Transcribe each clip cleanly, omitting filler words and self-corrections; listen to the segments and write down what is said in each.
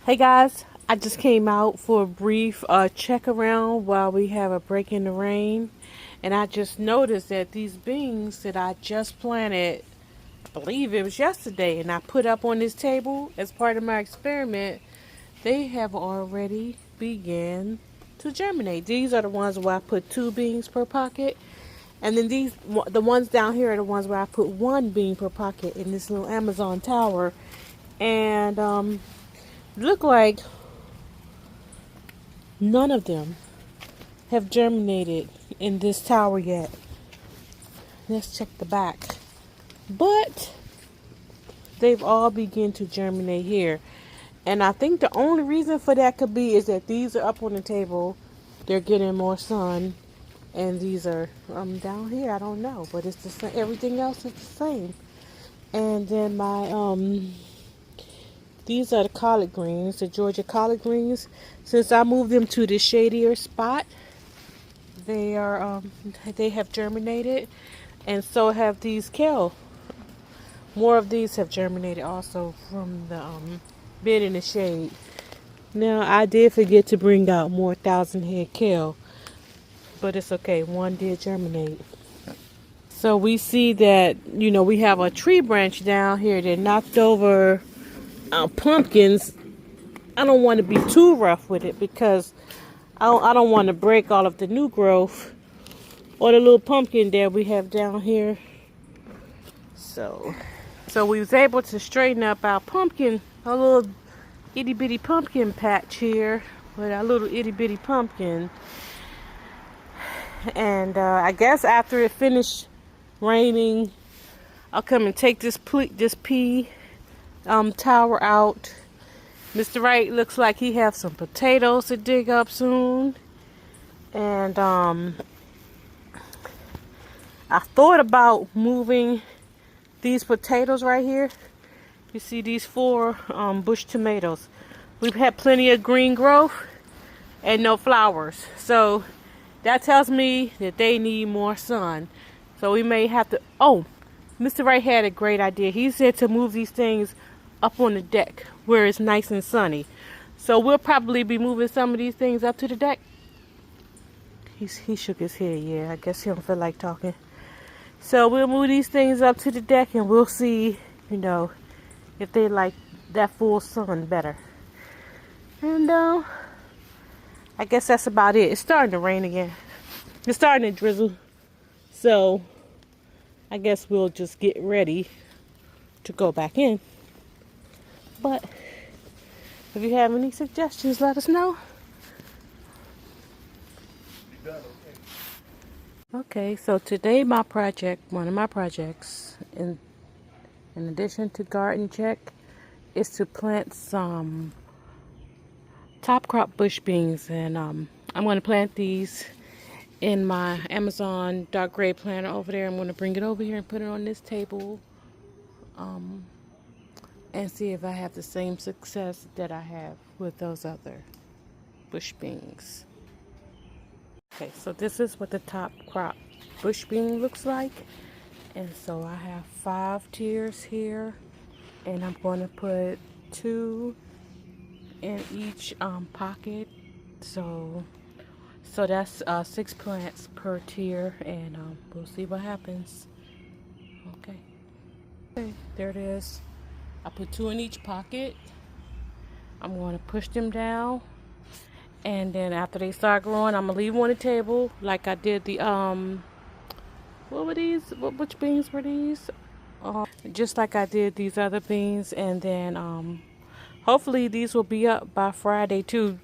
Hey guys, I just came out for a brief check around while we have a break in the rain, and I just noticed that these beans that I just planted, I believe it was yesterday, and I put up on this table as part of my experiment, they have already began to germinate. These are the ones where I put 2 beans per pocket, and then the ones down here are the ones where I put 1 bean per pocket in this little Amazon tower, and look like none of them have germinated in this tower yet. Let's check the back. But they've all begun to germinate here. And I think the only reason for that could be is that these are up on the table. They're getting more sun. And these are down here. I don't know. But it's the same. Everything else is the same. And then these are the collard greens, the Georgia collard greens. Since I moved them to the shadier spot, they have germinated, and so have these kale. More of these have germinated also from the bed in the shade. Now I did forget to bring out more 1,000 head kale, but it's okay. One did germinate. So we see that we have a tree branch down here that knocked over pumpkins. I don't want to be too rough with it because I don't want to break all of the new growth or the little pumpkin that we have down here. So we was able to straighten up our little itty bitty pumpkin patch here with our little itty bitty pumpkin. And I guess after it finished raining, I'll come and take this pea tower out. Mr. Wright looks like he has some potatoes to dig up soon. And I thought about moving these potatoes right here. You see these 4 bush tomatoes. We've had plenty of green growth and no flowers. So that tells me that they need more sun. So we may have to... Oh, Mr. Wright had a great idea. He said to move these things up on the deck where it's nice and sunny. So we'll probably be moving some of these things up to the deck. He shook his head. Yeah, I guess he don't feel like talking. So we'll move these things up to the deck and we'll see, if they like that full sun better. And I guess that's about it. It's starting to rain again. It's starting to drizzle. So I guess we'll just get ready to go back in. But if you have any suggestions, let us know. Okay, so today one of my projects, in addition to garden check, is to plant some top crop bush beans. And I'm going to plant these in my Amazon dark gray planter over there. I'm going to bring it over here and put it on this table. And see if I have the same success that I have with those other bush beans. Okay, so this is what the top crop bush bean looks like. And so I have 5 tiers here. And I'm going to put 2 in each pocket. So that's 6 plants per tier. And we'll see what happens. Okay, there it is. I put 2 in each pocket. I'm going to push them down. And then after they start growing, I'm going to leave them on the table like I did the, what were these? Which beans were these? Just like I did these other beans. And then hopefully these will be up by Friday too.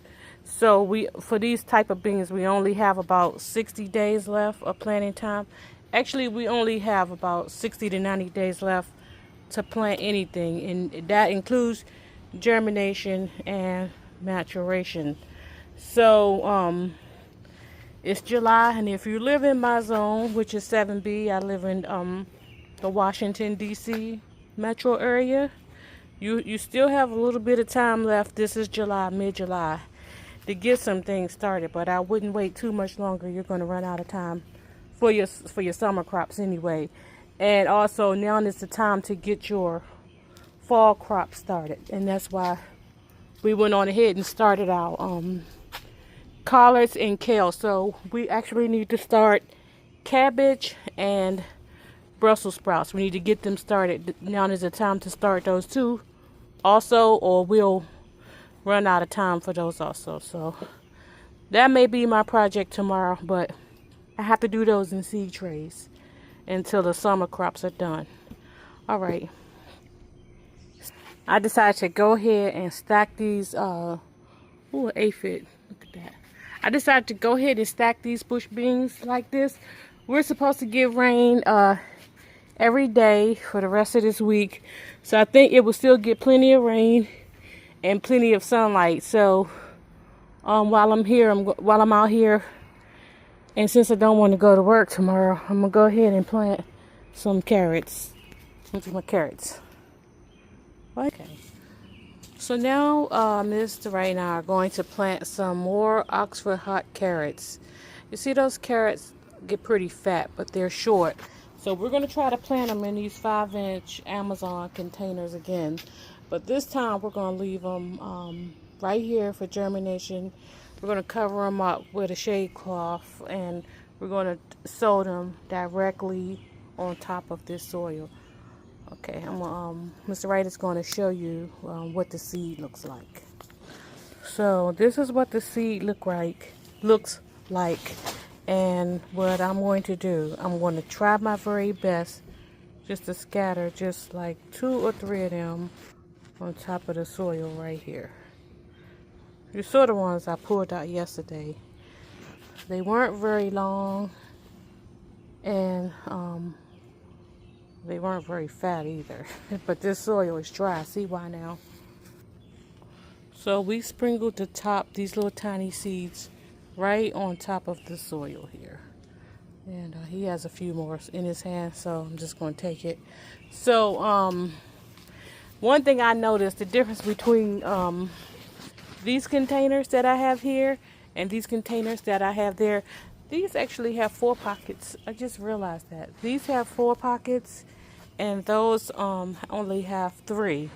So for these type of beans, we only have about 60 days left of planting time. Actually, we only have about 60 to 90 days left to plant anything, and that includes germination and maturation. So it's July, and if you live in my zone, which is 7B, I live in the Washington DC metro area, you still have a little bit of time left. This is July, mid-July, to get some things started, but I wouldn't wait too much longer. You're going to run out of time for your summer crops anyway. And also now is the time to get your fall crop started, and that's why we went on ahead and started our collards and kale. So we actually need to start cabbage and Brussels sprouts. We need to get them started. Now is the time to start those two also, or we'll run out of time for those also. So that may be my project tomorrow, but I have to do those in seed trays until the summer crops are done. All right. I decided to go ahead and stack these, ooh, an aphid. Look at that. I decided to go ahead and stack these bush beans like this. We're supposed to get rain every day for the rest of this week. So I think it will still get plenty of rain and plenty of sunlight. So while I'm out here, and since I don't want to go to work tomorrow, I'm gonna go ahead and plant some carrots. Look at my carrots. Okay. So now Mr. Right now are going to plant some more Oxford hot carrots. You see those carrots get pretty fat, but they're short. So we're going to try to plant them in these 5-inch Amazon containers again. But this time we're going to leave them right here for germination. We're going to cover them up with a shade cloth, and we're going to sow them directly on top of this soil. Okay, Mr. Wright is going to show you what the seed looks like. So this is what the seed looks like, and what I'm going to do, I'm going to try my very best just to scatter just like 2 or 3 of them on top of the soil right here. You saw the ones I pulled out yesterday. They weren't very long, and they weren't very fat either. But this soil is dry. See why now? So we sprinkled the top, these little tiny seeds, right on top of the soil here. And he has a few more in his hand, so I'm just going to take it. So one thing I noticed, the difference between these containers that I have here and these containers that I have there, these actually have 4 pockets. I just realized that. These have 4 pockets, and those only have 3.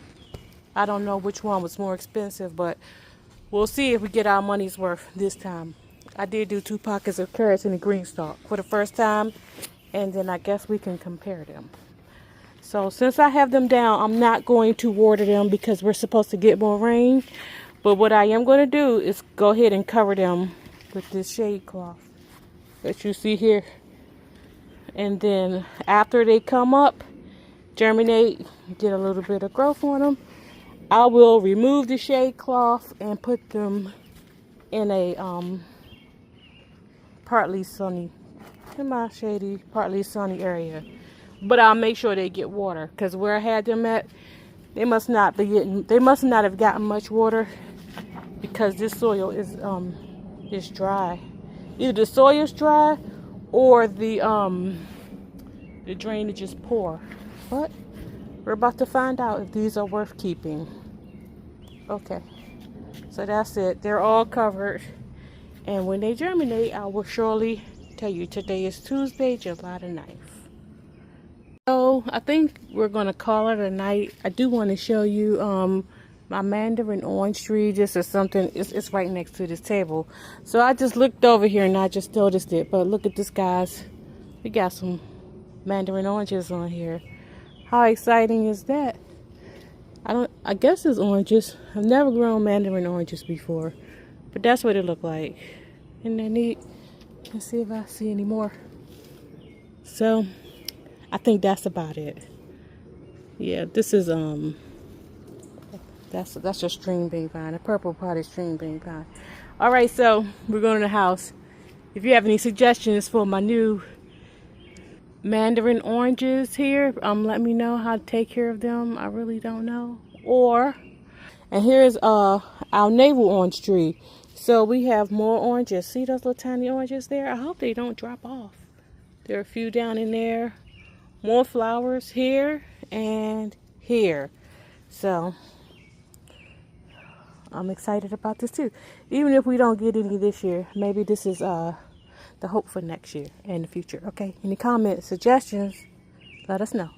I don't know which one was more expensive, but we'll see if we get our money's worth this time. I did do 2 pockets of carrots in the green stalk for the first time, and then I guess we can compare them. So since I have them down, I'm not going to water them because we're supposed to get more rain. But what I am going to do is go ahead and cover them with this shade cloth that you see here. And then after they come up, germinate, get a little bit of growth on them, I will remove the shade cloth and put them in a partly sunny area. But I'll make sure they get water, because where I had them at, they must not have gotten much water, because this soil is dry. Either the soil is dry or the drainage is poor. But we're about to find out if these are worth keeping. Okay, so that's it. They're all covered, and when they germinate, I will surely tell you. Today is Tuesday, July the 9th. So I think we're gonna call it a night. I do want to show you my mandarin orange tree. This is something, it's right next to this table. So I just looked over here and I just noticed it. But look at this, guys. We got some mandarin oranges on here. How exciting is that? I guess it's oranges. I've never grown mandarin oranges before, but that's what it looked like. Isn't that neat? Let's see if I see any more. So I think that's about it. Yeah, this is that's a string bean vine, a purple potted string bean vine. All right, so we're going to the house. If you have any suggestions for my new mandarin oranges here, let me know how to take care of them. I really don't know. And here's our navel orange tree. So we have more oranges. See those little tiny oranges there? I hope they don't drop off. There are a few down in there. More flowers here and here. So I'm excited about this too. Even if we don't get any this year, maybe this is the hope for next year and the future. Okay, any comments, suggestions, let us know.